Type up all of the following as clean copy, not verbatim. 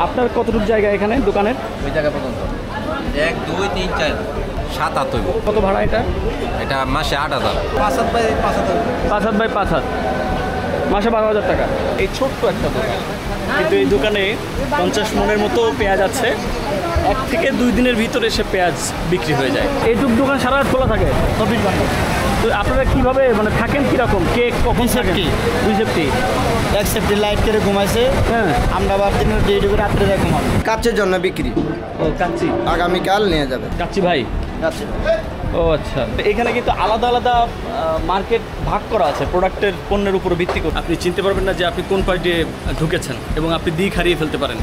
আপনার কতটুকু জায়গা এখানে দোকানের? ওই জায়গা পর্যন্ত 1 2 3 4 7 8 হইব। কত ভাড়া এটা? এটা মাসে 8000। 5 7 বাই 5 হাত। 5 হাত বাই 5 হাত, মাসে 12,000 টাকা। এই ছোট্ট একটা দোকান, কিন্তু এই দোকানে 50 মনের মতো পেঁয়াজ আছে। 1 থেকে 2 দিনের ভিতরে সে পেঁয়াজ বিক্রি হয়ে যায়। এইটুক দোকান সারা রাত খোলা থাকে 24 ঘন্টা। তো আপনারা কীভাবে মানে থাকেন কীরকম? কে কখন থাকেন? 2 সেফটি, 1 সেফটি লাইট করে ঘুমাইছে। হ্যাঁ, আমরা আবার দিনের ডেটে করে রাত্রে যায় ঘুমাবো। কাচ্চের জন্য বিক্রি। ও কাচ্চি, আগামীকাল নিয়ে যাবে। কাচ্চি ভাই। কাচ্চি। ও আচ্ছা, এখানে কিন্তু আলাদা আলাদা মার্কেট ভাগ করা আছে প্রোডাক্টের, পণ্যের উপর ভিত্তি করে। আপনি চিনতে পারবেন না যে আপনি কোন পার্টে ঢুকেছেন এবং আপনি দিক হারিয়ে ফেলতে পারেন।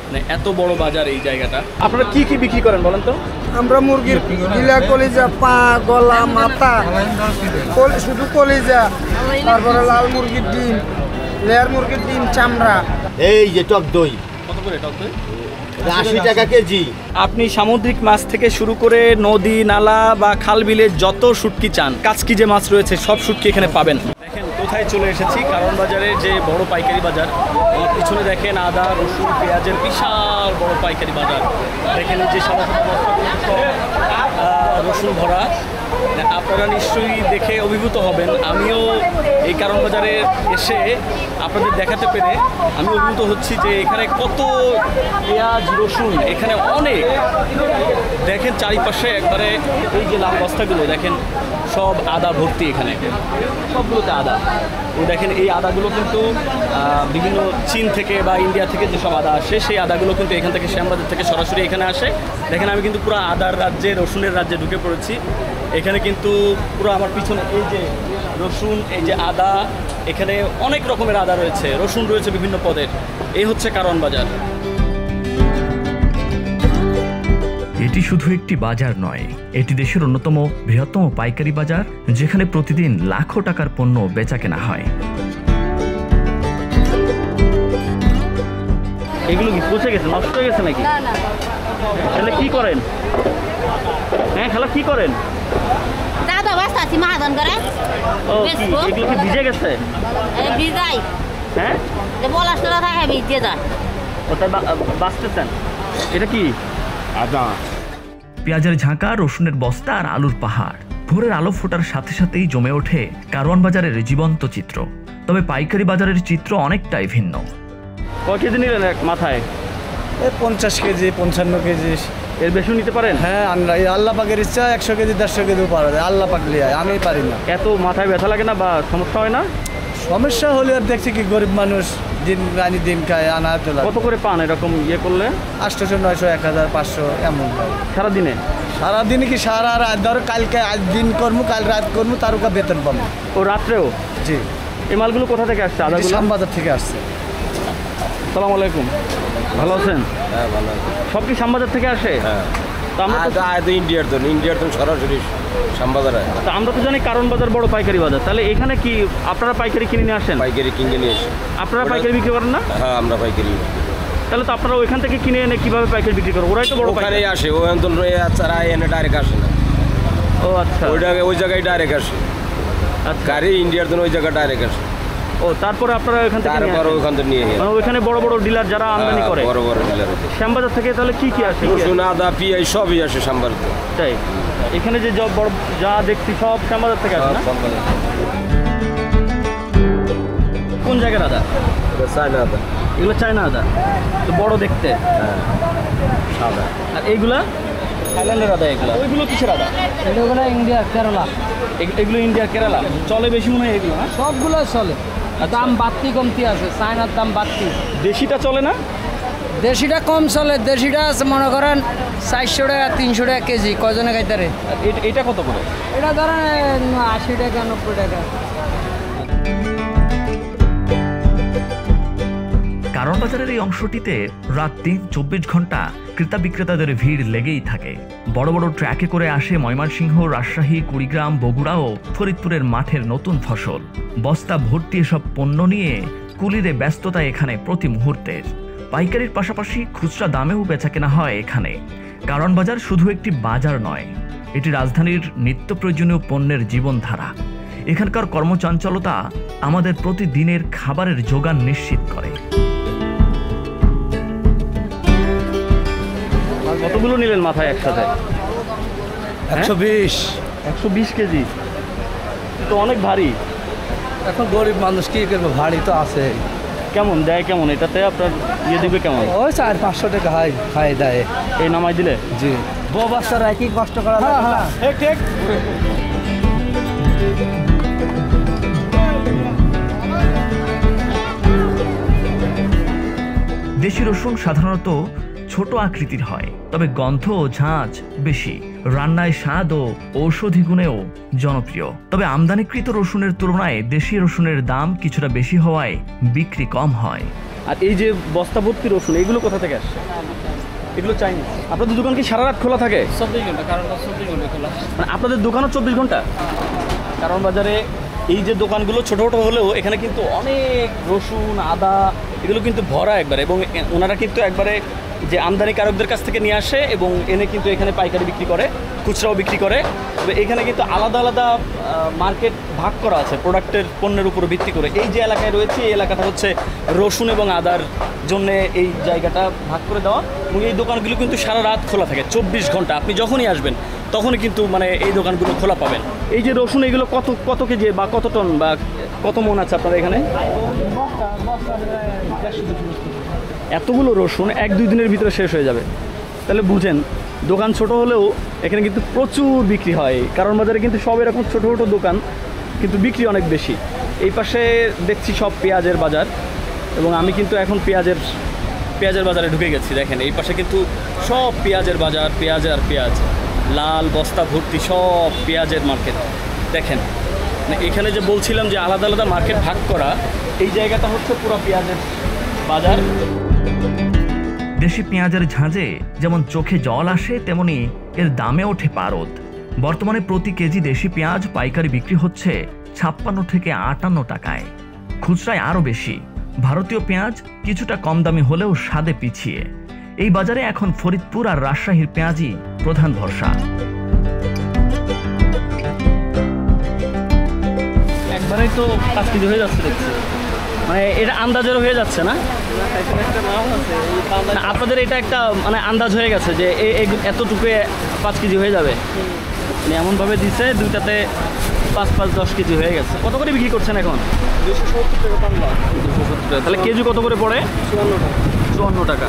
মানে এত বড় বাজার এই জায়গাটা। আপনারা কি কি বিক্রি করেন বলেন তো? আমরা মুরগির গিলা, কলিজা, পা, গলা, মাথা, শুধু কলিজা, তারপরে লাল মুরগির ডিম, লেয়ার মুরগির ডিম, চামড়া। এই যে টক দই কত করে টক দই? 80 টাকা কেজি। আপনি সামুদ্রিক মাছ থেকে শুরু করে নদী নালা বা খাল বিলে যত শুটকি চান, কাচকি যে মাছ রয়েছে সব শুটকি এখানে পাবেন। দেখেন কোথায় চলে এসেছি, কারণ বাজারে যে বড় পাইকারি বাজার। আমার পিছনে দেখেন আদা রসুন পেঁয়াজের বিশাল বড় পাইকারি বাজার। দেখেন এই যে সাদা সাদা বস্তাগুলো সব রসুন ভরা। আপনারা নিশ্চয়ই দেখে অভিভূত হবেন। আমিও এই কারণ বাজারে এসে আপনাদের দেখাতে পেরে আমি অভিভূত হচ্ছি যে এখানে কত পেঁয়াজ রসুন এখানে অনেক। দেখেন চারিপাশে একবারে এই যে লাল বস্তাগুলো দেখেন, সব আদা ভর্তি এখানে, সবগুলোতে আদা। ও দেখেন এই আদাগুলো কিন্তু বিভিন্ন চীন থেকে বা ইন্ডিয়া থেকে যেসব আদা আসে, সেই আদাগুলো কিন্তু এখান থেকে শ্যামবাজার থেকে সরাসরি এখানে আসে। দেখেন আমি কিন্তু পুরো আদার রাজ্যে, রসুনের রাজ্যে ঢুকে পড়েছি। এখানে কিন্তু পুরো আমার পিছনে এই যে রসুন, এই যে আদা, এখানে অনেক রকমের আদা রয়েছে, রসুন রয়েছে বিভিন্ন পদের। এই হচ্ছে কারণ বাজার। এটি শুধু একটি বাজার নয়, এটি দেশের অন্যতম বৃহত্তম পাইকারি বাজার, যেখানে প্রতিদিন লাখো টাকার পণ্য বেচাকেনা হয়। এগুলো কি পচে গেছে, নষ্ট হয়ে গেছে নাকি? তাহলে কি করেন? হ্যাঁ খালা, কি করেন? দাদা বাস্তাছি মাহাজন করে। ও কি এগুলো কি ভিজে গেছে? ভিজাই। হ্যাঁ, বলার তোরা থাকে ভিজে যায়। ওটা বাঁচতেছেন? এটা কি? আদা। পেঁয়াজের ঝাঁকা, রসুনের বস্তা আর আলুর পাহাড় ভোরের আলো ফোটার সাথে সাথেই জমে ওঠে কারওয়ান বাজারের জীবন্ত চিত্র। তবে পাইকারি বাজারের চিত্র অনেকটাই ভিন্ন। কয় কেজি নিলেন এক মাথায়? 50 কেজি 55 কেজি। এর বেশি নিতে পারেন? হ্যাঁ, আমরা আল্লাহ পাকের ইচ্ছা 100 কেজি 150 কেজিও পারা যায়। আল্লাহ পাক লিয়ায়, আমি পারি না। এত মাথায় ব্যথা লাগে না বা সমস্যা হয় না? সমস্যা হলে আর দেখছি কি গরিব মানুষ দিন আনি দিন খায়, আনা তোলা। কত করে পান এরকম ইয়ে করলে? 800 900 1000 500 এমন হয় সারাদিনে? সারাদিনে কি সারা রাত, ধরো কালকে আজ দিন কর্মু, কাল রাত কর্মু, তার উপর বেতন পাবো। ও রাত্রেও? জি। এই মালগুলো কোথা থেকে আসছে আদাগুলো? শ্যামবাজার থেকে আসছে। আসসালামু আলাইকুম, ভালো আছেন? হ্যাঁ ভালো আছে। সব কি শ্যামবাজার থেকে আসে? হ্যাঁ, তো আমরা তো ইন্ডিয়ার তো সরাসরি শ্যামবাজার হয়। তা আমরা তো জানি কারণ বাজার বড় পাইকারি বাজার, তাহলে এখানে কি আপনারা পাইকারি কিনে নিয়ে আসেন? পাইকারি কিনে নিয়ে এসে। আপনারা পাইকারি বিক্রি করেন না? হ্যাঁ, আমরা পাইকারি। তাহলে তো আপনারা ওইখান থেকে কিনে এনে কিভাবে পাইকারি বিক্রি করেন? ওরাই তো বড় পাইকারি। ওখানেই আসে, ওই অঞ্চল ছাড়া এনে ডাইরেক্ট আসে না। ও আচ্ছা, ওই জায়গায় ডাইরেক্ট আসে। আচ্ছা। গাড়ি ইন্ডিয়ার জন্য ওই জায়গায় ডাইরেক্ট আসে। ও তারপরে আপনারা ওইখান থেকে নিয়ে তারপর আসেন? ওইখান থেকে নিয়ে মানে ওইখানে বড় বড় ডিলার যারা আমদানি করে? বড় বড় ডিলার। শ্যামবাজার থেকে তাহলে কি কি আসে? রসুন আদা পেঁয়াজ সবই আসে শ্যামবাজার। তাই এখানে যে বড় যা দেখছি সব শ্যামবাজার থেকে আসে না? কোন জায়গার আদা? চায়না আদা। এগুলো চায়না আদা, তো বড় দেখতে। হ্যাঁ, সাদা। আর এইগুলা থাইল্যান্ডের আদা। এগুলো ওইগুলো কিসের আদা? এগুলো ইন্ডিয়া, কেরালা। এগুলো ইন্ডিয়া কেরালা চলে বেশি মনে হয় এগুলো? হ্যাঁ, সবগুলো চলে। দাম বাড়তি কমতি আছে, চায়নার দাম বাড়তি। দেশিটা চলে না? দেশিটা কম চলে। দেশিটা আছে মনে করেন 400 টাকা 300 টাকা কেজি, কয়জনে খাইতারে। আর এটা কত করে? এটা ধরেন 80 টাকা 90 টাকা। কারণ বাজারের এই অংশটিতে রাত 3-24 ঘন্টা ক্রেতা বিক্রেতাদের ভিড় লেগেই থাকে। বড় বড় ট্রাকে করে আসে ময়মনসিংহ, রাজশাহী, কুড়িগ্রাম, বগুড়া ও ফরিদপুরের মাঠের নতুন ফসল। বস্তা ভর্তি এসব পণ্য নিয়ে কুলিরে ব্যস্ততা এখানে প্রতি মুহূর্তের। পাইকারির পাশাপাশি খুচরা দামেও বেচাকেনা হয় এখানে। কারণ বাজার শুধু একটি বাজার নয়, এটি রাজধানীর নিত্য প্রয়োজনীয় পণ্যের জীবনধারা। এখানকার কর্মচঞ্চলতা আমাদের প্রতিদিনের খাবারের যোগান নিশ্চিত করে। কতগুলো নিলেন মাথায় একসাথে? 120। 120 কেজি, তো অনেক ভারী। এখন গরিব মানুষ কি করবে, ভারী তো আছে। কেমন দেয়, কেমন এটাতে আপনার ইয়ে দিবে কেমন? ওই 400-500 টাকা খাই দেয়। এই নামাই দিলে? জি, বউ বাচ্চারা একই কষ্ট করা লাগে না। ঠিক ঠিক। দেশি রসুন সাধারণত ছোট আকৃতির হয়, তবে গন্ধ ও ঝাঁঝ বেশি, রান্নায় স্বাদ ও ঔষধি গুণেও জনপ্রিয়। তবে আমদানিকৃত রসুনের তুলনায় দেশি রসুনের দাম কিছুটা বেশি হওয়ায় বিক্রি কম হয়। আর এই যে বস্তা ভর্তি রসুন, এগুলো কোথা থেকে আসছে? এগুলো চাইনিজ। আপনাদের দোকান কি সারা রাত খোলা থাকে? 24 ঘন্টা, কারণ 24 ঘন্টা খোলা। মানে আপনাদের দোকানও 24 ঘন্টা? কারণ বাজারে এই যে দোকানগুলো ছোট ছোট হলেও এখানে কিন্তু অনেক রসুন, আদা এগুলো কিন্তু ভরা একবারে, এবং ওনারা কিন্তু একবারে যে আমদানিকারকদের কাছ থেকে নিয়ে আসে এবং এনে কিন্তু এখানে পাইকারি বিক্রি করে, খুচরাও বিক্রি করে। তবে এখানে কিন্তু আলাদা আলাদা মার্কেট ভাগ করা আছে প্রোডাক্টের, পণ্যের উপর ভিত্তি করে। এই যে এলাকায় রয়েছে এই এলাকাটা হচ্ছে রসুন এবং আদার জন্য এই জায়গাটা ভাগ করে দেওয়া, এবং এই দোকানগুলো কিন্তু সারা রাত খোলা থাকে 24 ঘন্টা। আপনি যখনই আসবেন তখনই কিন্তু মানে এই দোকানগুলো খোলা পাবেন। এই যে রসুন, এগুলো কত কেজি বা কত টন বা কত মন আছে আপনার এখানে? এতগুলো রসুন 1-2 দিনের ভিতরে শেষ হয়ে যাবে। তাহলে বুঝেন দোকান ছোট হলেও এখানে কিন্তু প্রচুর বিক্রি হয়। কারণ বাজারে কিন্তু সব এরকম ছোট ছোট দোকান, কিন্তু বিক্রি অনেক বেশি। এই পাশে দেখছি সব পেঁয়াজের বাজার, এবং আমি কিন্তু এখন পেঁয়াজের বাজারে ঢুকে গেছি। দেখেন এই পাশে কিন্তু সব পেঁয়াজের বাজার, পেঁয়াজ আর পেঁয়াজ, লাল বস্তা ভর্তি সব পেঁয়াজের মার্কেট। দেখেন এখানে যে বলছিলাম যে আলাদা আলাদা মার্কেট ভাগ করা, এই জায়গাটা হচ্ছে পুরো পেঁয়াজের বাজার। দেশি পেঁয়াজের ঝাঁঝে যেমন চোখে জল আসে, তেমনি এর দামে ওঠে পারদ। বর্তমানে প্রতি কেজি দেশি পেঁয়াজ পাইকারি বিক্রি হচ্ছে 56 থেকে 58 টাকায়, খুচরায় আরও বেশি। ভারতীয় পেঁয়াজ কিছুটা কম দামি হলেও স্বাদে পিছিয়ে। এই বাজারে এখন ফরিদপুর আর রাজশাহীর পেঁয়াজই প্রধান ভরসা। একবারেই তো 5 কেজি হয়ে যাচ্ছে দেখছি, মানে এটা আন্দাজেরও হয়ে যাচ্ছে না? মানে আপনাদের এটা একটা মানে আন্দাজ হয়ে গেছে যে এতটুকু 5 কেজি হয়ে যাবে, মানে এমনভাবে দিছে দুইটাতে 5-10 কেজি হয়ে গেছে। কত করে বিক্রি করছেন এখন? 270 টাকা পাল্লা। 270 টাকা। তাহলে কেজি কত করে পড়ে? 54 টাকা।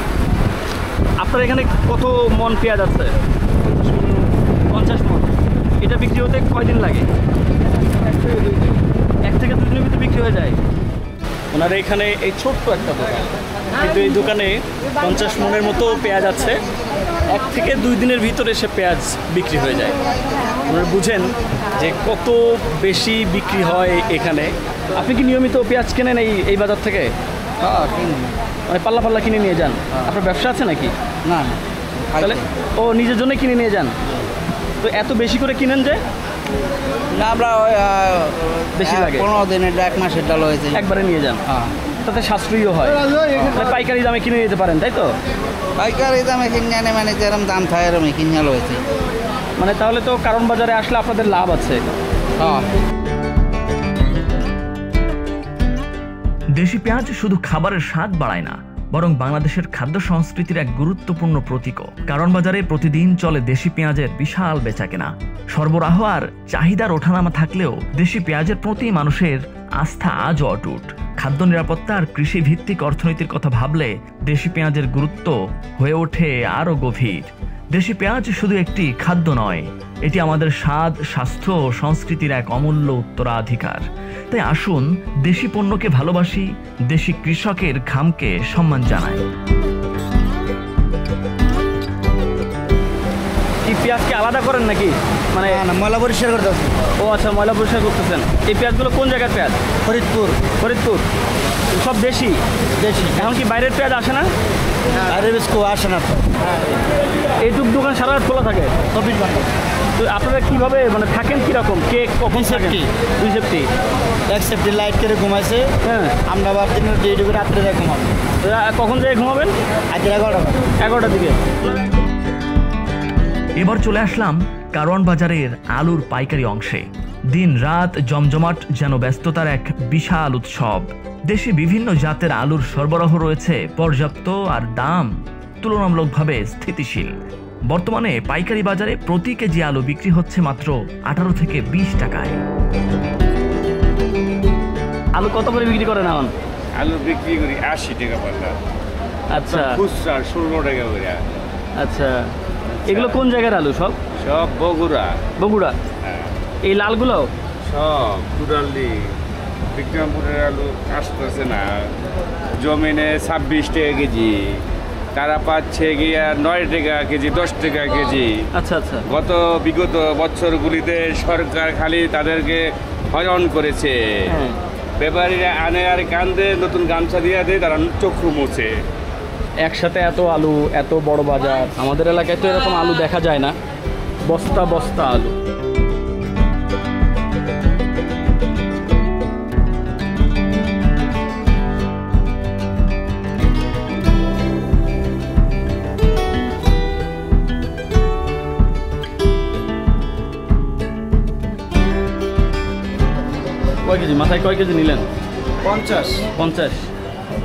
আপনার এখানে কত মন পেঁয়াজ আছে? 50 মন। এটা বিক্রি হতে কয়দিন লাগে? 1 থেকে 2 দিনের ভিতরে বিক্রি হয়ে যায়। ওনারা এখানে এই ছোট্ট একটা দোকান, কিন্তু এই দোকানে 50 মনের মতো পেঁয়াজ আছে। 1 থেকে 2 দিনের ভিতরে সে পেঁয়াজ বিক্রি হয়ে যায়। আপনারা বুঝেন যে কত বেশি বিক্রি হয় এখানে। আপনি কি নিয়মিত পেঁয়াজ কেনেন এই বাজার থেকে? হ্যাঁ, কিনি। মানে পাল্লা পাল্লা কিনে নিয়ে যান? আপনার ব্যবসা আছে নাকি? না, তাহলে ও নিজের জন্য কিনে নিয়ে যান? তো এত বেশি করে কিনেন যে? না, আমরা ওই বেশি লাগে? 15 দিনের 1 মাসের ডাল হয়েছে, একবারে নিয়ে যান। হ্যাঁ, তাতে সাশ্রয়ীও হয়, মানে পাইকারি দামে কিনে নিতে পারেন, তাই তো? পাইকারি দামে কিনে আনে, মানে যেরকম দাম থাকে এরকম কিনে হয়েছে। মানে তাহলে তো কারণ বাজারে আসলে আপনাদের লাভ আছে। হ্যাঁ। দেশি পেঁয়াজ শুধু খাবারের স্বাদ বাড়ায় না, বরং বাংলাদেশের খাদ্য সংস্কৃতির এক গুরুত্বপূর্ণ প্রতীকও। কারণ বাজারে প্রতিদিন চলে দেশি পেঁয়াজের বিশাল বেচাকেনা। সরবরাহ আর চাহিদার ওঠানামা থাকলেও দেশি পেঁয়াজের প্রতি মানুষের আস্থা আজও অটুট। খাদ্য নিরাপত্তা আর কৃষি ভিত্তিক অর্থনীতির কথা ভাবলে দেশি পেঁয়াজের গুরুত্ব হয়ে ওঠে আরও গভীর। দেশি পেঁয়াজ শুধু একটি খাদ্য নয়, এটি আমাদের স্বাদ, স্বাস্থ্য ও সংস্কৃতির এক অমূল্য উত্তরাধিকার। তাই আসুন দেশি পণ্যকে ভালোবাসি, দেশি কৃষকের ঘামকে সম্মান জানাই। কি পেঁয়াজকে আলাদা করেন নাকি? মানে ময়লা পরিষ্কার করতে হবে। ও আচ্ছা, ময়লা পরিষ্কার করতেছেন। এই পেঁয়াজগুলো কোন জায়গার পেঁয়াজ? ফরিদপুর। ফরিদপুর। সব দেশি? দেশি। এখন কি বাইরের পেঁয়াজ আসে না? বাইরের বেশ কেউ আসে না তো। এইটুক দোকান সারা রাত খোলা থাকে 24 ঘন্টা। তো আপনারা কিভাবে মানে থাকেন কিরকম? কে কখন থাকেন? 2 সেফটি। 1 সেফটি লাইট করে ঘুমাইছে। হ্যাঁ, আমরা আবার দিনের ডিউটি করে রাত্রে ঘুমাবো। কখন যেয়ে ঘুমাবেন? আজ 11টার দিকে। এবার চলে আসলাম কারওয়ান বাজারের আলুর পাইকারি অংশে। দিন রাত জমজমাট, যেন ব্যস্ততার এক বিশাল উৎসব। দেশে বিভিন্ন জাতের আলুর সরবরাহ রয়েছে পর্যাপ্ত, আর দাম তুলনামূলকভাবে স্থিতিশীল। বর্তমানে পাইকারি বাজারে প্রতি কেজি আলু বিক্রি হচ্ছে মাত্র 18 থেকে 20 টাকায়। আলু কত করে বিক্রি করেন এখন? আলু বিক্রি করি 80 টাকা পাতা, আচ্ছা খুচরা 16 টাকা করে। আচ্ছা, এগুলো কোন জায়গার আলু? সব সব বগুড়া। বগুড়া? হ্যাঁ, এই লালগুলো সব কুড়ালি। বিক্রমপুরের আলু আসতেছে না, জমিনে 26 টাকা কেজি, তারা পাচ্ছে গিয়া 9 টাকা কেজি, 10 টাকা কেজি। আচ্ছা আচ্ছা, বিগত বছরগুলিতে সরকার খালি তাদেরকে হয়রান করেছে। হ্যাঁ। ব্যাপারীরা আনে আর কান্দে, নতুন গামছা দিয়ে দেয়, তারা চক্ষু মুছে। একসাথে এত আলু, এত বড় বাজার, আমাদের এলাকায় তো এরকম আলু দেখা যায় না। বস্তা বস্তা আলু। কয় কেজি মাথায় কয় কেজি নিলেন? 50। 50।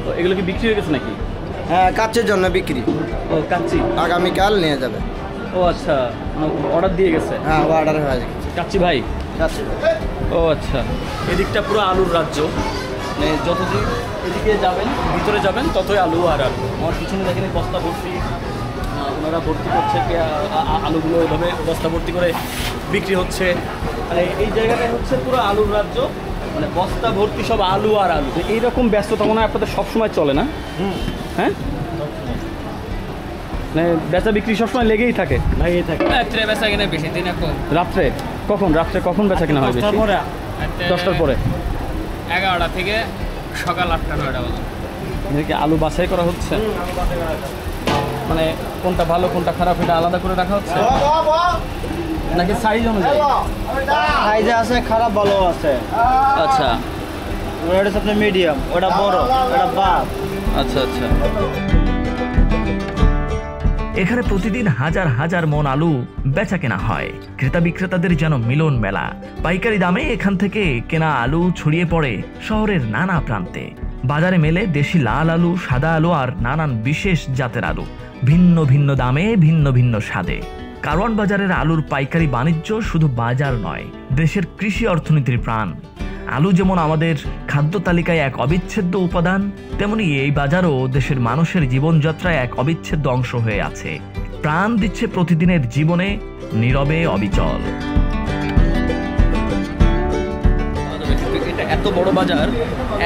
তো এগুলো কি বিক্রি হয়ে গেছে নাকি? হ্যাঁ, কাচ্চের জন্য বিক্রি, ও কাচ্চি। আগামীকাল নিয়ে যাবে। ও আচ্ছা, অর্ডার দিয়ে গেছে। হ্যাঁ, অর্ডার হয়ে গেছে। কাচ্চি ভাই? কাচ্চি। ও আচ্ছা, এদিকটা পুরো আলুর রাজ্য। মানে যতদিন এদিকে যাবেন, ভিতরে যাবেন, ততই আলু আর আলু। আমার পিছনে দেখেন এই বস্তা ভর্তি, ওনারা ভর্তি করছে আলুগুলো, এভাবে বস্তা ভর্তি করে বিক্রি হচ্ছে। মানে এই জায়গাটায় হচ্ছে পুরো আলুর রাজ্য, মানে বস্তা ভর্তি সব আলু আর আলু। এইরকম ব্যস্ততা মনে হয় আপনাদের সবসময় চলে না? হ্যাঁ, মানে বেচা বিক্রি সবসময় লেগেই থাকে? লেগেই থাকে। রাত্রে বেচা কিনা বেশি, দিনে কম। রাত্রে কখন বেচা কিনা হয় বেশি? 10টার পরে। 11টা থেকে সকাল 8টা 9টা পর্যন্ত। এদিকে আলু বাছাই করা হচ্ছে, মানে কোনটা ভালো কোনটা খারাপ এটা আলাদা করে রাখা হচ্ছে নাকি সাইজ অনুযায়ী? সাইজে আছে, খারাপ ভালো আছে। আচ্ছা, ওটা হচ্ছে মিডিয়াম, ওটা বড়, ওটা বাপ। আচ্ছা আচ্ছা। এখানে প্রতিদিন হাজার হাজার মন আলু বেচা কেনা হয়। ক্রেতা বিক্রেতাদের যেন মিলন মেলা। পাইকারি দামে এখান থেকে কেনা আলু ছড়িয়ে পড়ে শহরের নানা প্রান্তে। বাজারে মেলে দেশি লাল আলু, সাদা আলু আর নানান বিশেষ জাতের আলু, ভিন্ন ভিন্ন দামে, ভিন্ন ভিন্ন স্বাদে। কারওয়ান বাজারের আলুর পাইকারি বাণিজ্য শুধু বাজার নয়, দেশের কৃষি অর্থনীতির প্রাণ। আলু যেমন আমাদের খাদ্য তালিকায় এক অবিচ্ছেদ্য উপাদান, তেমনি এই বাজারও দেশের মানুষের জীবনযাত্রায় এক অবিচ্ছেদ্য অংশ হয়ে আছে। প্রাণ দিচ্ছে প্রতিদিনের জীবনে, নীরবে অবিচল। এটা এত বড় বাজার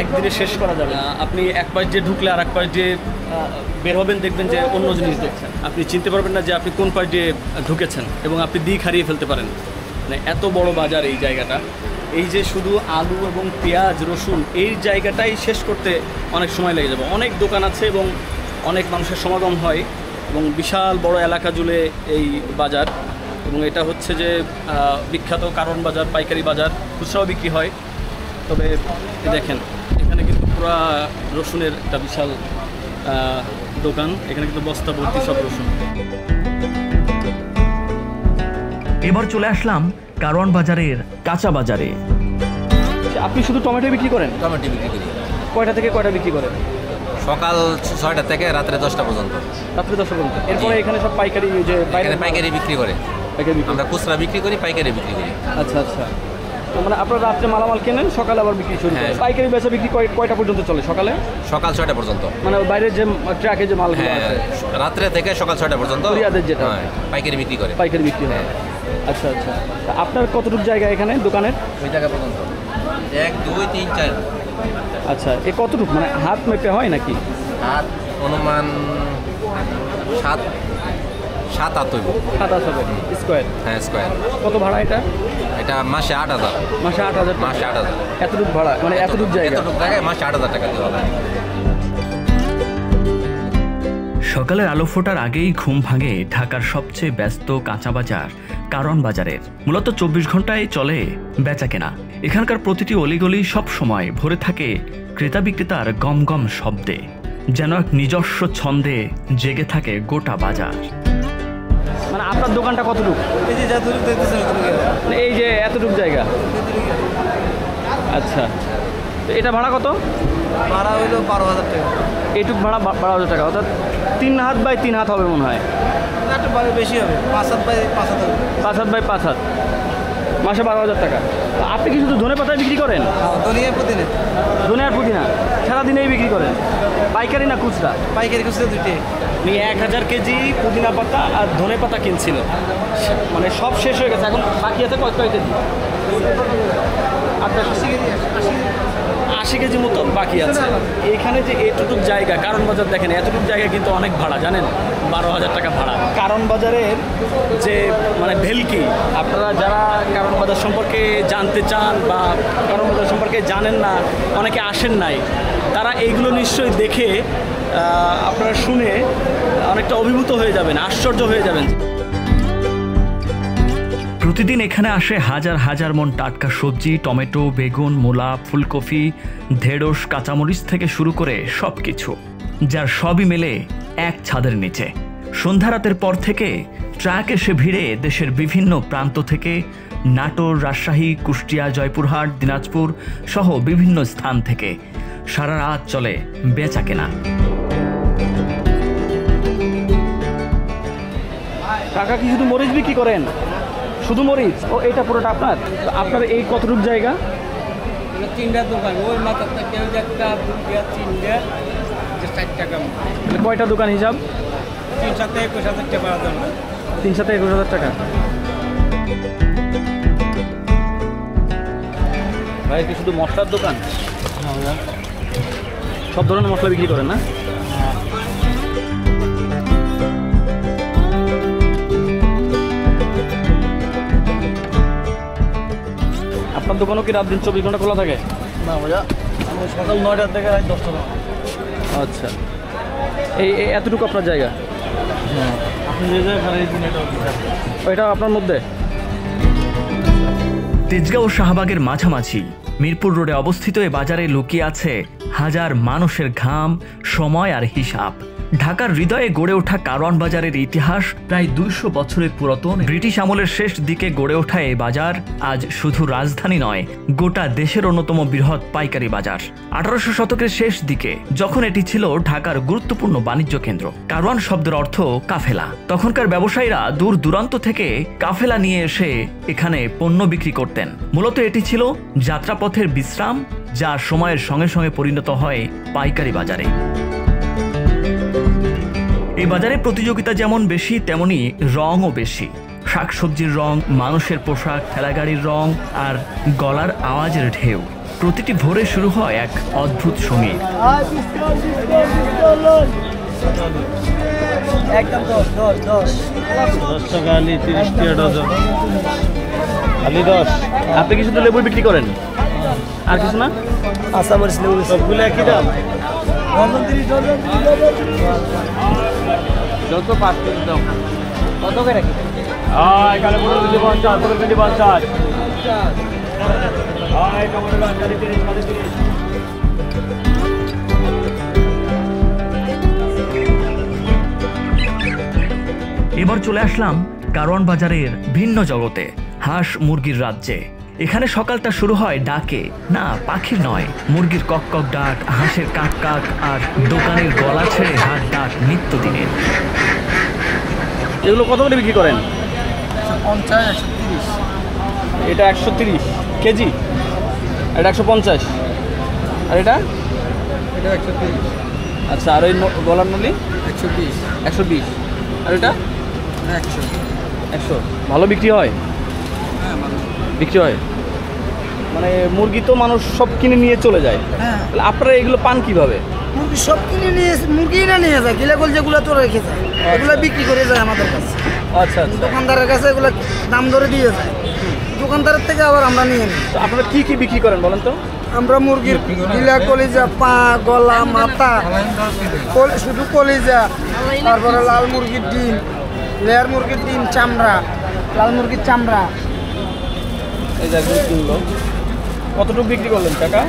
একদিনে শেষ করা যাবে না। আপনি এক পাশ দিয়ে ঢুকলে আর এক পাশ দিয়ে বের হবেন, দেখবেন যে অন্য জিনিস দেখছেন। আপনি চিনতে পারবেন না যে আপনি কোন পাশ দিয়ে ঢুকেছেন, এবং আপনি দিক হারিয়ে ফেলতে পারেন। মানে এত বড় বাজার এই জায়গাটা। এই যে শুধু আলু এবং পেঁয়াজ, রসুন, এই জায়গাটাই শেষ করতে অনেক সময় লেগে যাবে। অনেক দোকান আছে এবং অনেক মানুষের সমাগম হয়, এবং বিশাল বড় এলাকা জুড়ে এই বাজার। এবং এটা হচ্ছে যে বিখ্যাত কারওয়ান বাজার, পাইকারি বাজার, খুচরাও বিক্রি হয়। তবে দেখেন এখানে কিন্তু পুরা রসুনের একটা বিশাল দোকান। এখানে কিন্তু বস্তা ভর্তি সব রসুন। এবার চলে আসলাম কারওয়ান বাজারের কাঁচা বাজারে। আপনি শুধু টমেটো বিক্রি করেন? টমেটো বিক্রি করি কয়টা থেকে কয়টা বিক্রি করেন? সকাল 6টা থেকে রাত্রে 10টা পর্যন্ত। রাত্রে 10টা পর্যন্ত। এরপরে এখানে সব পাইকারি, যে এখানে পাইকারি বিক্রি করে। পাইকারি বিক্রি। আমরা খুচরা বিক্রি করি, পাইকারি বিক্রি করি। আচ্ছা আচ্ছা। তো মানে আপনারা রাত্রে মালামাল কেনেন, সকালে আবার বিক্রি শুরু করেন। পাইকারি বেচা বিক্রি কয়টা পর্যন্ত চলে? সকালে সকাল 6টা পর্যন্ত। মানে বাইরের যে ট্রাকে যে মালগুলো হ্যাঁ, আছে রাত্রে থেকে সকাল 6টা পর্যন্ত কুরিয়ারদের যেটা পাইকারি বিক্রি করে। পাইকারি বিক্রি হয়। আচ্ছা আচ্ছা। তা আপনার কতটুকু জায়গা এখানে দোকানের? ওই জায়গা পর্যন্ত 1 2 3 4। আচ্ছা, এ কতটুকু মানে হাত মেপে হয় নাকি? হাত অনুমান 7 7 হইব। 7 হবে স্কোয়ার? হ্যাঁ, স্কোয়ার। কত ভাড়া এটা? এটা মাসে 8,000। মাসে 8,000? মাসে 8,000। এতটুকু ভাড়া মানে এতটুকু জায়গা? এতটুকু জায়গায় মাসে 8,000 টাকা দিতে হবে। সকালের আলো ফোটার আগেই ঘুম ভাঙে ঢাকার সবচেয়ে ব্যস্ত কাঁচা বাজার কারওয়ান বাজারের। মূলত 24 ঘন্টায় চলে বেচা কেনা। এখানকার প্রতিটি অলিগলি সব সময় ভরে থাকে ক্রেতা বিক্রেতার গম গম শব্দে, যেন এক নিজস্ব ছন্দে জেগে থাকে গোটা বাজার। মানে আপনার দোকানটা কতটুকু? এই যে যতটুকু দেখতেছেন মানে এই যে এতটুকু জায়গা? আচ্ছা, তো এটা ভাড়া কত? ভাড়া হইলো 12,000 টাকা। এইটুকু ভাড়া 12,000 টাকা, অর্থাৎ 3 হাত বাই 3 হাত হবে মনে হয়। না একটু বেশি হবে 5-7 হবে 5 বাই 5 মাসে 12,000 টাকা। আপনি কি শুধু ধনে পাতায় বিক্রি করেন? ধনিয়া পুদিনা ধনে আর পুদিনা সারাদিনেই বিক্রি করেন? পাইকারি না খুচরা? পাইকারি খুচরা দুইটাই। উনি 1000 কেজি পুদিনা পাতা আর ধনে পাতা কিনছিল, মানে সব শেষ হয়ে গেছে, এখন বাকি আছে কয় কেজি? আপনার 80 কেজি মতো বাকি আছে। এইখানে যে এতটুক জায়গা, কারণ বাজার দেখেন, এতটুক জায়গা কিন্তু অনেক ভাড়া জানেন, 12,000 টাকা ভাড়া। কারণ বাজারের যে মানে ভেলকি, আপনারা যারা কারণ বাজার সম্পর্কে জানতে চান বা কারণ বাজার সম্পর্কে জানেন না, অনেকে আসেন নাই, তারা এইগুলো নিশ্চয়ই দেখে আপনারা শুনে অনেকটা অভিভূত হয়ে যাবেন, আশ্চর্য হয়ে যাবেন। প্রতিদিন এখানে আসে হাজার হাজার মন টাটকা সবজি, টমেটো, বেগুন, মূলা, ফুলকপি, ঢেঁড়স, কাঁচামরিচ থেকে শুরু করে সব কিছু, যার সবই মেলে এক ছাদের নিচে। সন্ধ্যা রাতের পর থেকে ট্রাক এসে ভিড়ে দেশের বিভিন্ন প্রান্ত থেকে, নাটোর, রাজশাহী, কুষ্টিয়া, জয়পুরহাট, দিনাজপুর সহ বিভিন্ন স্থান থেকে সারা রাত চলে বেচা কেনা। টাকা কি শুধু মরিচ বিক্রি করেন? শুধু মরিচ? ও এটা পুরোটা আপনার? তো আপনার এই কতটুক জায়গা? 3টা দোকান, ওই মাথার থেকে 1টা 2টা 3টা 4 টাকা। কয়টা দোকান হিসাব? 3-7 21,000 টাকা পাওয়া যাবে। 3-7 21,000 টাকা। ভাই কি শুধু মশলার দোকান? সব ধরনের মশলা বিক্রি করেন না? আপনার দোকানও কি রাত দিন 24 ঘন্টা খোলা থাকে? না ভাইয়া, সকাল 9টা থেকে রাত 10টা। আচ্ছা, এই এতটুকু আপনার জায়গা? হ্যাঁ, আপনি যে জায়গায় এটা আপনার মধ্যে? তেজগাঁও ও শাহবাগের মাঝামাঝি মিরপুর রোডে অবস্থিত এ বাজারে লুকিয়ে আছে হাজার মানুষের ঘাম, সময় আর হিসাব। ঢাকার হৃদয়ে গড়ে ওঠা কারওয়ান বাজারের ইতিহাস প্রায় 200 বছরের পুরাতন। ব্রিটিশ আমলের শেষ দিকে গড়ে ওঠা এই বাজার আজ শুধু রাজধানী নয়, গোটা দেশের অন্যতম বৃহৎ পাইকারি বাজার। 1800 শতকের শেষ দিকে যখন এটি ছিল ঢাকার গুরুত্বপূর্ণ বাণিজ্য কেন্দ্র। কারওয়ান শব্দের অর্থ কাফেলা। তখনকার ব্যবসায়ীরা দূর দূরান্ত থেকে কাফেলা নিয়ে এসে এখানে পণ্য বিক্রি করতেন। মূলত এটি ছিল যাত্রাপথের বিশ্রাম, যা সময়ের সঙ্গে সঙ্গে পরিণত হয় পাইকারি বাজারে। এই বাজারে প্রতিযোগিতা যেমন বেশি, তেমনি রঙও বেশি। শাকসবজির রং, মানুষের পোশাক, ঠেলাগাড়ির রং আর গলার আওয়াজের ঢেউ। প্রতিটি ভোরে শুরু হয় এক অদ্ভুত সঙ্গীত। একদম 10 টাকা আলি, 30 টাকা ডজন। আলি 10। আপনি কি শুধু লেবু বিক্রি করেন আর কিছু না? আচ্ছা, মরিচ লেবু সবগুলো একই দাম। যত 5 কেজি দাম। কত করে রাখি? এখানে 50, 50। এবার চলে আসলাম কারওয়ান বাজারের ভিন্ন জগতে, হাঁস মুরগির রাজ্যে। এখানে সকালটা শুরু হয় ডাকে, না পাখির নয়, মুরগির কক কক ডাক, হাঁসের কাক কাক আর দোকানের গলা ছেড়ে হাট ডাক নিত্যদিনের। এগুলো কত করে বিক্রি করেন? 50, 130। এটা 130 কেজি, এটা 150, আর এটা? এটা 130। আচ্ছা, আর ওই গলার নলি? 120। 120, আর এটা? 100। 100। ভালো বিক্রি হয়? হ্যাঁ, ভালো বিক্রি হয়। মানে মুরগি তো মানুষ সব কিনে নিয়ে চলে যায়, হ্যাঁ, তাহলে আপনারা এগুলো পান কিভাবে? মুরগি সব কিনে নিয়ে, মুরগি না নিয়ে যায়, গিলাগোল যেগুলো তো রেখে যায়, এগুলো বিক্রি করে যায় আমাদের কাছে। আচ্ছা আচ্ছা। দোকানদারের কাছে এগুলো দাম ধরে দিয়ে যায়, দোকানদারের থেকে আবার আমরা নিয়ে নিই। তো আপনারা কি কি বিক্রি করেন বলেন তো? আমরা মুরগির গিলা, কলিজা, পা, গলা, মাথা, শুধু কলিজা, তারপরে লাল মুরগির ডিম, লেয়ার মুরগির ডিম, চামড়া, লাল মুরগির চামড়া। এই যে একজন কিনলো, কতটুকু বিক্রি করলেন টাকা?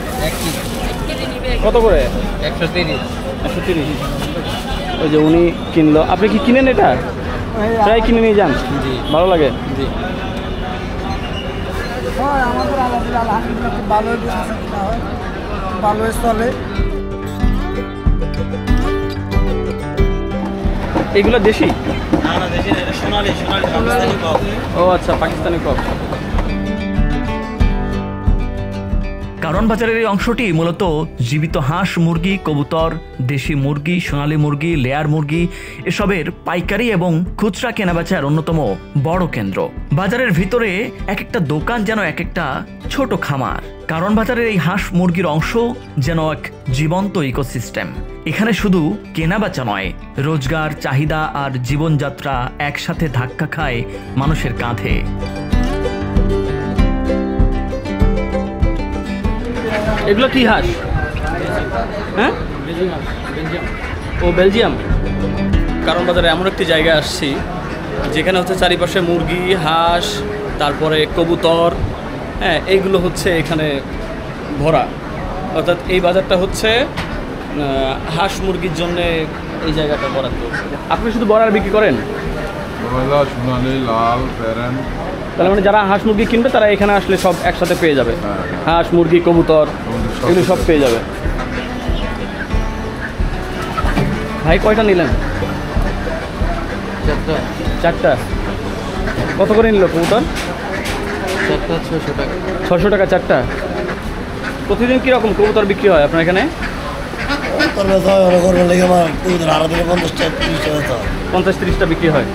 কত করে? 130। 130। ওই যে উনি কিনলো, আপনি কি কিনেন এটা? প্রায় কিনে নিয়ে যান? জি। ভালো লাগে? জি। হয় আমাদের আলহামদুলিল্লাহ ভালোই হয়, ভালোই চলে। এগুলো দেশি? না দেশি না, এটা সোনালি পাকিস্তানি কক। ও আচ্ছা, পাকিস্তানি কক। কারওয়ান বাজারের এই অংশটি মূলত জীবিত হাঁস, মুরগি, কবুতর, দেশি মুরগি, সোনালী মুরগি, লেয়ার মুরগি এসবের পাইকারি এবং খুচরা কেনাবেচার অন্যতম বড় কেন্দ্র। বাজারের ভিতরে এক একটা দোকান যেন এক একটা ছোট খামার। কারওয়ান বাজারের এই হাঁস মুরগির অংশ যেন এক জীবন্ত ইকোসিস্টেম। এখানে শুধু কেনাবেচা নয়, রোজগার, চাহিদা আর জীবনযাত্রা একসাথে ধাক্কা খায় মানুষের কাঁধে। এগুলো কি হাঁস? হ্যাঁ, ও বেলজিয়াম। কারওয়ান বাজারে এমন একটি জায়গায় আসছি যেখানে হচ্ছে চারিপাশে মুরগি, হাঁস, তারপরে কবুতর, হ্যাঁ, এইগুলো হচ্ছে এখানে ভরা। অর্থাৎ এই বাজারটা হচ্ছে হাঁস মুরগির জন্য এই জায়গাটা বরাদ্দ। আপনি শুধু বড়ার বিক্রি করেন? সোনালি, লাল, প্যারেন। তাহলে মানে যারা হাঁস মুরগি কিনবে তারা এখানে আসলে সব একসাথে পেয়ে যাবে, হাঁস মুরগি কবুতর এগুলো সব পেয়ে যাবে। ভাই কয়টা নিলেন? চারটা। কত করে নিল কবুতর? চারটা 600 টাকা। 600 টাকা চারটা। প্রতিদিন কীরকম কবুতর বিক্রি হয় আপনার এখানে? 50-30টা বিক্রি হয়।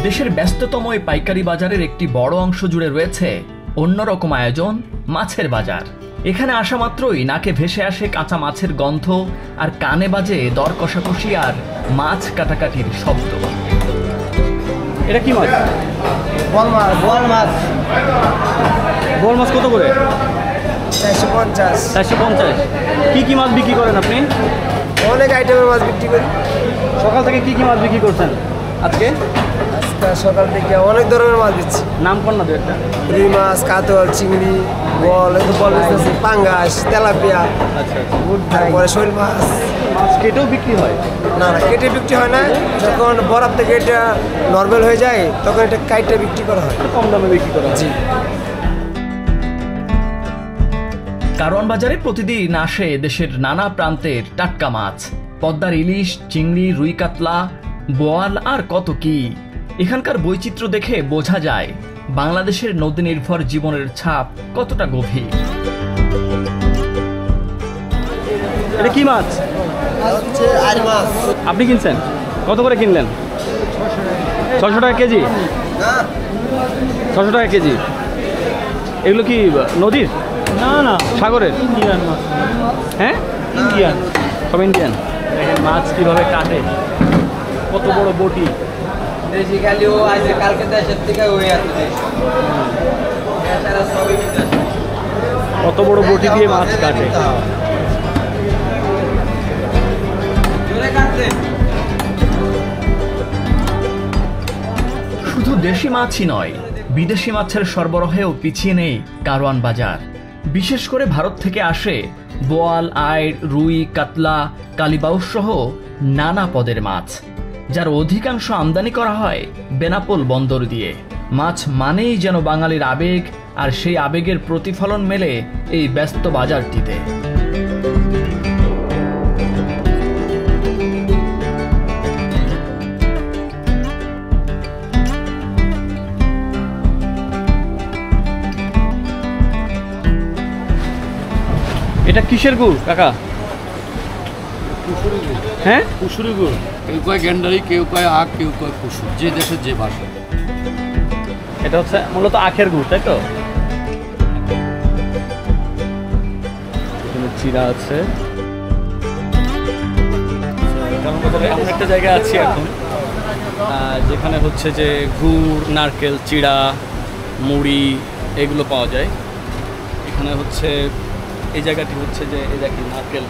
দেশের ব্যস্ততম এই পাইকারি বাজারের একটি বড় অংশ জুড়ে রয়েছে অন্যরকম আয়োজন, মাছের বাজার। এখানে আসা মাত্রই নাকে ভেসে আসে কাঁচা মাছের গন্ধ আর কানে বাজে দর কষাকষি আর মাছ কাটাকাটির শব্দ। এটা কি মাছ? বল মাছ। বোয়াল মাছ কত করে? 450। 450। কি মাছ বিক্রি করেন আপনি? অনেক আইটেমের মাছ বিক্রি করি। সকাল থেকে কি মাছ বিক্রি করছেন আজকে? আজকে সকাল থেকে অনেক ধরনের মাছ দিচ্ছি। নাম কর না দু একটা। রুই মাছ, কাতল, চিংড়ি, বল, পাঙ্গাস, তেলাপিয়া, আচ্ছা, তারপরে শৈল মাছ। মাছ কেটেও বিক্রি হয়? না কেটে বিক্রি হয় না, যখন বরফ থেকে এটা নর্মাল হয়ে যায় তখন এটা কাইটে বিক্রি করা হয়, কম দামে বিক্রি করা হয়। জি। কারওয়ান বাজারে প্রতিদিন আসে দেশের নানা প্রান্তের টাটকা মাছ, পদ্মার ইলিশ, চিংড়ি, রুই কাতলা, বোয়াল আর কত কি। এখানকার বৈচিত্র্য দেখে বোঝা যায় বাংলাদেশের নদী নির্ভর জীবনের ছাপ কতটা গভীর। এটা কি মাছ? আপনি কিনছেন? কত করে কিনলেন? 600 টাকা কেজি। 600 টাকা কেজি। এগুলো কি নদীর? না, সাগরের। ইন্ডিয়ান মাছ। হ্যাঁ, ইন্ডিয়ান। সব ইন্ডিয়ান। দেখেন মাছ কিভাবে কাটে, কত বড় বটি। দেশি খালিও আছে, কালকে দেশের থেকে হয়ে আছে। সবই কত বড় বটি দিয়ে মাছ কাটে। শুধু দেশি মাছই নয়, বিদেশি মাছের সরবরাহেও পিছিয়ে নেই কারওয়ান বাজার। বিশেষ করে ভারত থেকে আসে বোয়াল, আইড়, রুই, কাতলা, কালিবাউস সহ নানা পদের মাছ, যার অধিকাংশ আমদানি করা হয় বেনাপোল বন্দর দিয়ে। মাছ মানেই যেন বাঙালির আবেগ, আর সেই আবেগের প্রতিফলন মেলে এই ব্যস্ত বাজারটিতে। এটা কিসের গুড় কাকা? হ্যাঁ, কুসুরি গুড়। কেউ কয় গেন্ডারি, কেউ কয় আখ, কেউ কয় কুসুর, যে দেশের যে ভাষা। এটা হচ্ছে মূলত আখের গুড়, তাই তো? এখানে চিড়া আছে। এমন একটা জায়গায় আছি এখন যেখানে হচ্ছে যে গুড়, নারকেল, চিড়া, মুড়ি এগুলো পাওয়া যায়। এখানে হচ্ছে এই জায়গাটি হচ্ছে যে এই দেখেন নারকেল,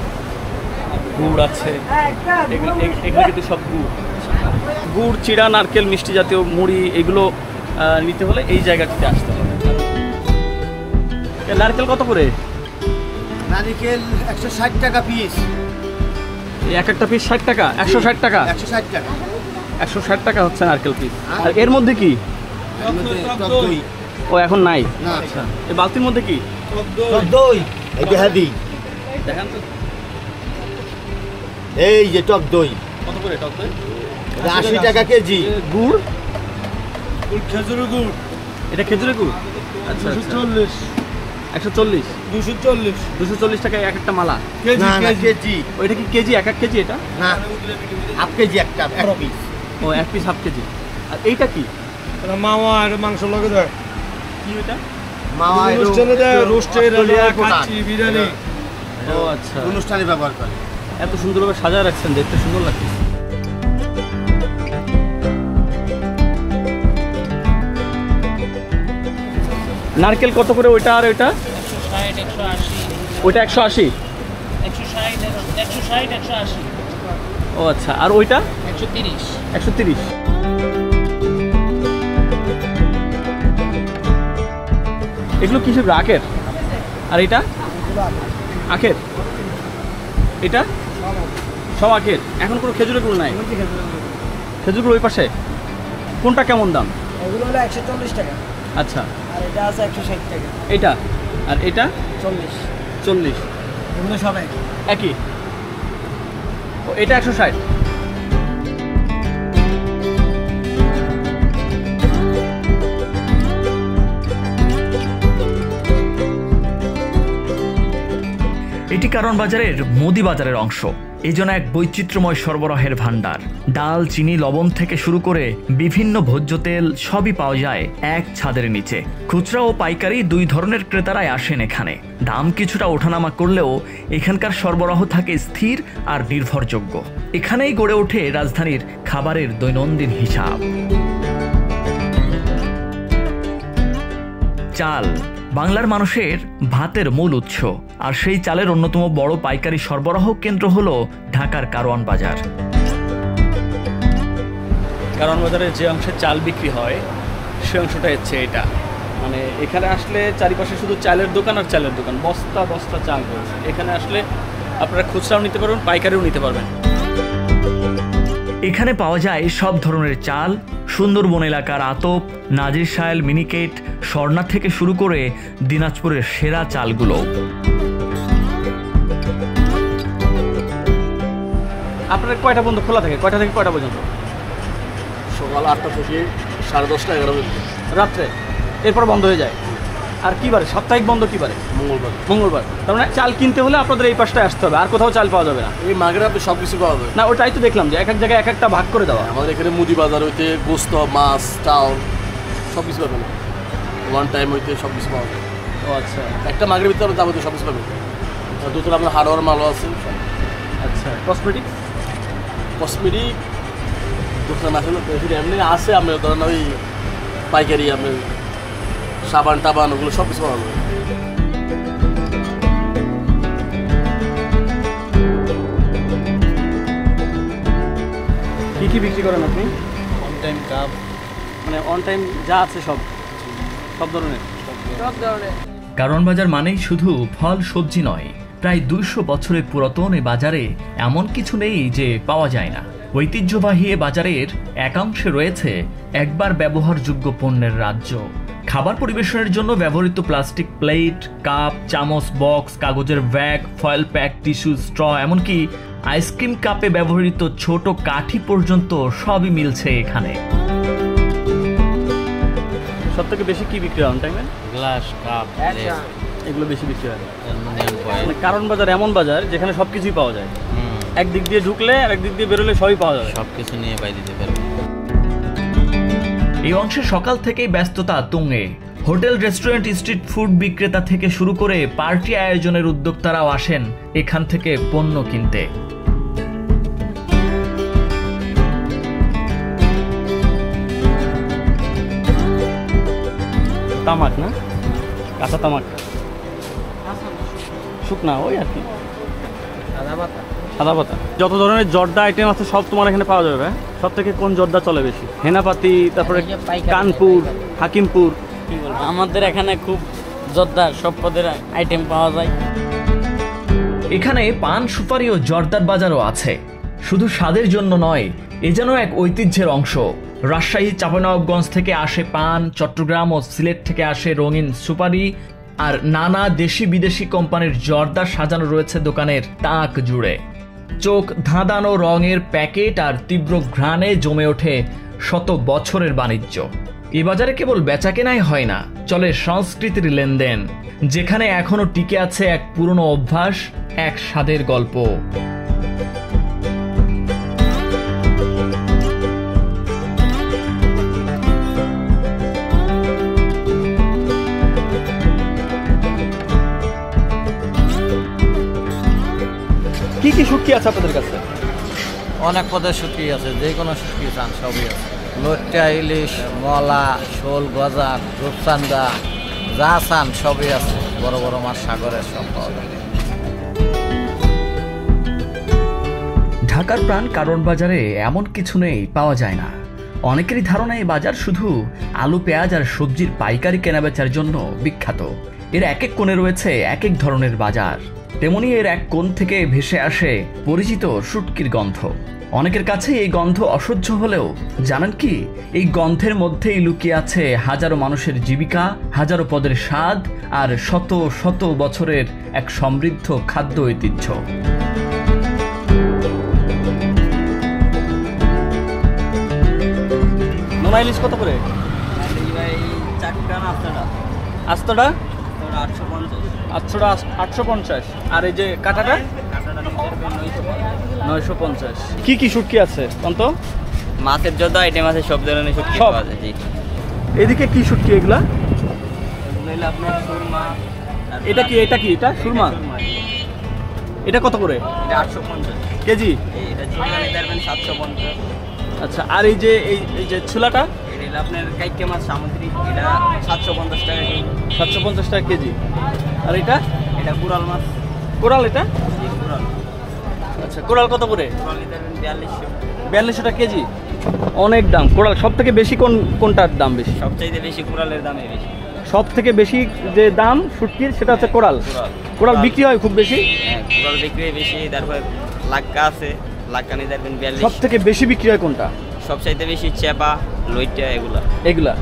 গুড় আছে, এগুলো কিন্তু সব গুড়, চিড়া, নারকেল, মিষ্টি জাতীয় মুড়ি এগুলো নিতে হলে এই জায়গাটিতে আসতে হবে। নারকেল কত করে? নারকেল 160 টাকা পিস। এই এক একটা পিস 60 টাকা? 160 টাকা? 160 টাকা। 160 টাকা হচ্ছে নারকেল পিস। আর এর মধ্যে কি? ও এখন নাই। না। আচ্ছা, এই বালতির মধ্যে কি টক দই এই যে হাদি দেখেন তো এই যে টক দই কত করে টক দই? 80 টাকা কেজি। গুড়, খেজুরের গুড় এটা খেজুরের গুড়। আচ্ছা 240 140 240 240 টাকা এক একটা মালা। কেজি না না কেজি কেজি ওইটা কি কেজি, এক এক কেজি এটা? না হাফ কেজি একটা এক পিস। ও এক পিস হাফ কেজি। আর এইটা কি এটা মাওয়া আর মাংস লগে দেয় কি ওইটা? মাওয়া অনুষ্ঠানে দেয় রোস্টের অস্ট্রেলিয়ার প্রোডাক্ট। খাচ্ছি বিরিয়ানি ও আচ্ছা, অনুষ্ঠানে ব্যবহার করে। এত সুন্দরভাবে সাজায় রাখছেন, দেখতে সুন্দর লাগছে। নারকেল কত করে ওইটা আর ওইটা? 160 180 ওইটা 180। 160 180 ও আচ্ছা, আর ওইটা 130 130। এগুলো কিসের? আখের। আর এটা আখের, এটা সব আখের। এখন কোনো খেজুরের গুড় নাই? খেজুর গুড় ওই পাশে। কোনটা কেমন দাম? এগুলো হলো 140 টাকা, আচ্ছা, আর এটা আছে 160 টাকা। এটা আর এটা 40 40। এগুলো সব একই। ও এটা 160। এটি কারণ বাজারের মুদি বাজারের অংশ। এই জন্য এক বৈচিত্র্যময় সরবরাহের ভাণ্ডার। ডাল, চিনি, লবণ থেকে শুরু করে বিভিন্ন ভোজ্য তেল সবই পাওয়া যায় এক ছাদের নিচে। খুচরা ও পাইকারি দুই ধরনের ক্রেতারাই আসেন এখানে। দাম কিছুটা ওঠানামা করলেও এখানকার সরবরাহ থাকে স্থির আর নির্ভরযোগ্য। এখানেই গড়ে ওঠে রাজধানীর খাবারের দৈনন্দিন হিসাব। চাল বাংলার মানুষের ভাতের মূল উৎস, আর সেই চালের অন্যতম বড় পাইকারি সরবরাহ কেন্দ্র হলো ঢাকার কারওয়ান বাজার। কারণ বাজারে যে অংশে চাল বিক্রি হয় সে অংশটা হচ্ছে এটা। মানে এখানে আসলে চারিপাশে শুধু চালের দোকান আর চালের দোকান, বস্তা বস্তা চাল রয়েছে। এখানে আসলে আপনারা খুচরাও নিতে পারবেন, পাইকারিও নিতে পারবেন। এখানে পাওয়া যায় সব ধরনের চাল। সুন্দরবন এলাকার আতপ, নাজির শাইল, মিনিকেট, স্বর্ণা থেকে শুরু করে দিনাজপুরের সেরা চালগুলো। আপনার কয়টা পর্যন্ত খোলা থাকে? কয়টা থেকে কয়টা পর্যন্ত? সকাল 8টা থেকে 10:30 11 পর্যন্ত রাত্রে, এরপর বন্ধ হয়ে যায়। আর কি বারে? সাপ্তাহিক বন্ধ কি বারে? মঙ্গলবার। মঙ্গলবার। তার মানে চাল কিনতে হলে আপনাদের এই পাশটায় আসতে হবে, আর কোথাও চাল পাওয়া যাবে না? এই মাগরাবে সব কিছু পাওয়া যায়। না, ওটাই তো দেখলাম যে এক এক জায়গায় এক একটা ভাগ করে দেওয়া। আমাদের এখানে মুদি বাজার হইতে গোস্ত, মাছ, চাল সব কিছু পাবেন। ওয়ান টাইম হইতে সব কিছু পাওয়া যায়। ও আচ্ছা একটা মাগের ভিতরে আমরা যাবতীয় সব কিছু পাবেন। দুটো আপনার হার্ডওয়ার মালও আছে। আচ্ছা, কসমেটিক কসমেটিক দোকান আছে না, এমনি আছে। আপনার ধরেন ওই পাইকারি আপনার সাবান টাবান ওগুলো সব কিছু পাওয়া যাবে। কী কী বিক্রি করেন আপনি? অন টাইম কাপ মানে অন টাইম যা আছে সব সব ধরনের। কারওয়ান বাজার মানেই শুধু ফল সবজি নয়, প্রায় 200 বছরের পুরাতন এ বাজারে এমন কিছু নেই যে পাওয়া যায় না। ঐতিহ্যবাহী এ বাজারের একাংশে রয়েছে একবার ব্যবহারযোগ্য পণ্যের রাজ্য। খাবার পরিবেশনের জন্য ব্যবহৃত প্লাস্টিক প্লেট, কাপ, চামচ, বক্স, কাগজের bag, foil pack, tissue, straw, এমনকি আইসক্রিম কাপে ব্যবহৃত ছোট কাঠি পর্যন্ত সবই মিলছে এখানে। সব থেকে বেশি কি বিক্রি হয় অন টাইমে? গ্লাস কাপ এগুলো বেশি বিক্রি হয়। অ্যালুমিনিয়াম ফয়েল মানে কারণ বাজার এমন বাজার যেখানে সব কিছুই পাওয়া যায়। একদিক দিয়ে ঢুকলে আর একদিক দিয়ে বেরোলে সবই পাওয়া যাবে। সব কিছু নিয়ে পাই দিতে পারবে। এই অংশে সকাল থেকেই ব্যস্ততা তুঙ্গে। হোটেল, রেস্টুরেন্ট, স্ট্রিট ফুড বিক্রেতা থেকে শুরু করে পার্টি আয়োজনের উদ্যোক্তারাও আসেন এখান থেকে পণ্য কিনতে। তামাক না, কাঁচা তামাক, শুকনা ওই আর কি, সাদা পাতা। যত ধরনের জর্দা আইটেম আছে সব তোমার এখানে পাওয়া যাবে। সব থেকে কোন জর্দা চলে বেশি? হেনাপাতি, তারপরে কানপুর, হাকিমপুর। কি বলবো, আমাদের এখানে খুব জর্দার সব পদের আইটেম পাওয়া যায়। এখানে পান, সুপারি ও জর্দার বাজারও আছে। শুধু স্বাদের জন্য নয়, এ যেন এক ঐতিহ্যের অংশ। রাজশাহী চাঁপাইনবাবগঞ্জ থেকে আসে পান, চট্টগ্রাম ও সিলেট থেকে আসে রঙিন সুপারি, আর নানা দেশি বিদেশি কোম্পানির জর্দা সাজানো রয়েছে দোকানের তাক জুড়ে। চোখ ধাঁধানো রঙের প্যাকেট আর তীব্র ঘ্রাণে জমে ওঠে শত বছরের বাণিজ্য। এ বাজারে কেবল বেচাকেনাই হয় না, চলে সংস্কৃতির লেনদেন, যেখানে এখনো টিকে আছে এক পুরনো অভ্যাস, এক স্বাদের গল্প। কি কি শুটকি আছে আপনাদের কাছে? অনেক পদের শুটকি আছে, যে কোনো শুটকি চান সবই আছে। লোট্টা, ইলিশ, মলা, শোল, গজা, রূপচান্দা, যা চান সবই আছে। বড় বড় মাছ সাগরের সব পাওয়া যায়। ঢাকার প্রাণ কারণ বাজারে এমন কিছু নেই পাওয়া যায় না। অনেকেরই ধারণা এই বাজার শুধু আলু, পেঁয়াজ আর সবজির পাইকারি কেনাবেচার জন্য বিখ্যাত। এর এক এক কোণে রয়েছে এক এক ধরনের বাজার। তেমনি এর এক কোণ থেকে ভেসে আসে পরিচিত শুটকির গন্ধ। অনেকের কাছে এই গন্ধ অসহ্য হলেও জানেন কি, এই গন্ধের মধ্যেই লুকিয়ে আছে হাজারো মানুষের জীবিকা, হাজারো পদের স্বাদ আর শত শত বছরের এক সমৃদ্ধ খাদ্য ঐতিহ্য। নোনা ইলিশ কত করে? আস্তটা 850। আর এই যে কাঁটাটা 950। কি কি শুটকি আছে অন্ত? মাছের যত আইটেম আছে সব ধরনের শুটকি সব? পাওয়া যায়। জি। এদিকে কি শুটকি এগুলা? এগুলো আপনার সুরমা। এটা কি এটা সুরমা? এটা কত করে? এটা 850 কেজি। এটা ছোলা নিতে পারবেন 750। আচ্ছা, আর এই যে ছোলাটা? এটা আপনার কাইকে মাছ সামুদ্রিক, এটা 750 টাকা কেজি। 750 টাকা কেজি। আর এটা কোরাল মাছ। কোরাল? এটা কোরাল। আচ্ছা, কোরাল কত করে? কোরাল নিতে পারবেন 4200। 4200 টাকা কেজি। অনেক দাম। কোরাল সব থেকে বেশি কোনটার দাম বেশি? সবচাইতে বেশি কোরালের দামই বেশি। সব থেকে বেশি যে দাম শুটকির সেটা হচ্ছে কোরাল। কোরাল বিক্রি হয় খুব বেশি? হ্যাঁ, কোরাল বিক্রি হয় বেশি। তারপর লাক্কা আছে, লাক্কা নিতে পারবেন 42। সব থেকে বেশি বিক্রি হয় কোনটা? সবচাইতে বেশি চেপা, লইট্টা, এগুলা।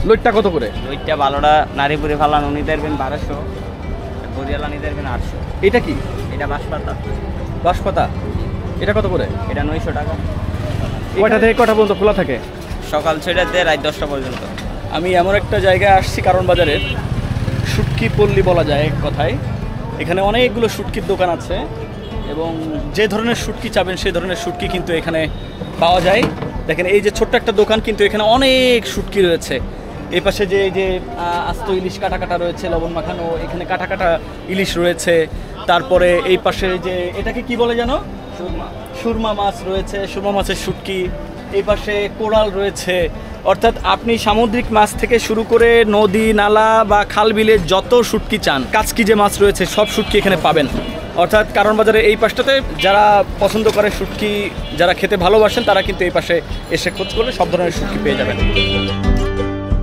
লইট্টা কত করে? লইট্টা ভালোটা নারীপুরে ফালানো নিতে পারবেন 1200। গরিয়ালা নিতে পারবেন 800। এটা কি? এটা বাঁশপাতা। বাঁশপাতা এটা কত করে? এটা 900 টাকা। কয়টা থেকে কয়টা পর্যন্ত খোলা থাকে? সকাল 6টাতে রাত 10টা পর্যন্ত। আমি এমন একটা জায়গায় আসছি কারণ বাজারের, শুটকি পল্লী বলা যায় এক কথায়। এখানে অনেকগুলো শুটকির দোকান আছে এবং যে ধরনের শুটকি চাবেন সেই ধরনের শুটকি কিন্তু এখানে পাওয়া যায়। দেখেন এই যে ছোট্ট একটা দোকান, কিন্তু এখানে অনেক শুটকি রয়েছে। এই পাশে যে আস্ত ইলিশ কাটা রয়েছে, লবণ মাখানো, এখানে কাটা ইলিশ রয়েছে। তারপরে এই পাশে যে এটাকে কি বলে জানো? সুরমা মাছ রয়েছে, সুরমা মাছের শুটকি। এই পাশে কোরাল রয়েছে। অর্থাৎ আপনি সামুদ্রিক মাছ থেকে শুরু করে নদী, নালা বা খাল বিলে যত শুটকি চান, কাচকি যে মাছ রয়েছে সব শুটকি এখানে পাবেন। অর্থাৎ কারণ বাজারে এই পাশটাতে যারা পছন্দ করে শুটকি, যারা খেতে ভালোবাসেন, তারা কিন্তু এই পাশে এসে খোঁজ করলে সব ধরনের শুটকি পেয়ে যাবেন।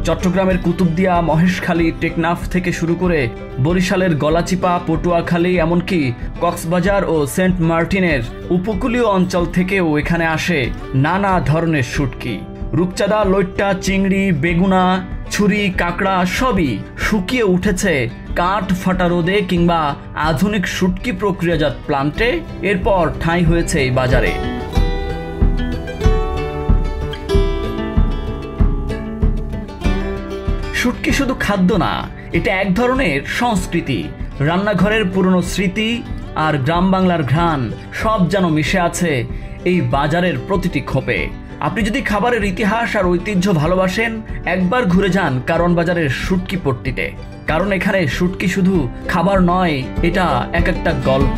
চট্টগ্রামের কুতুবদিয়া, মহেশখালী, টেকনাফ থেকে শুরু করে বরিশালের গলাচিপা, পটুয়াখালী, এমনকি কক্সবাজার ও সেন্ট মার্টিনের উপকূলীয় অঞ্চল থেকেও এখানে আসে নানা ধরনের শুটকি। রূপচাঁদা, লইট্টা, চিংড়ি, বেগুনা, ছুরি, কাঁকড়া সবই শুকিয়ে উঠেছে কাঠ ফাটা রোদে কিংবা আধুনিক শুটকি প্রক্রিয়াজাত প্লান্টে। এরপর ঠাঁই হয়েছে এই বাজারে। শুটকি শুধু খাদ্য না, এটা এক ধরনের সংস্কৃতি। রান্নাঘরের পুরনো স্মৃতি আর গ্রাম বাংলার ঘ্রাণ সব যেন মিশে আছে এই বাজারের প্রতিটি খোপে। আপনি যদি খাবারের ইতিহাস আর ঐতিহ্য ভালোবাসেন, একবার ঘুরে যান কারণ বাজারের শুটকি পট্টিতে। কারণ এখানে শুটকি শুধু খাবার নয়, এটা এক একটা গল্প।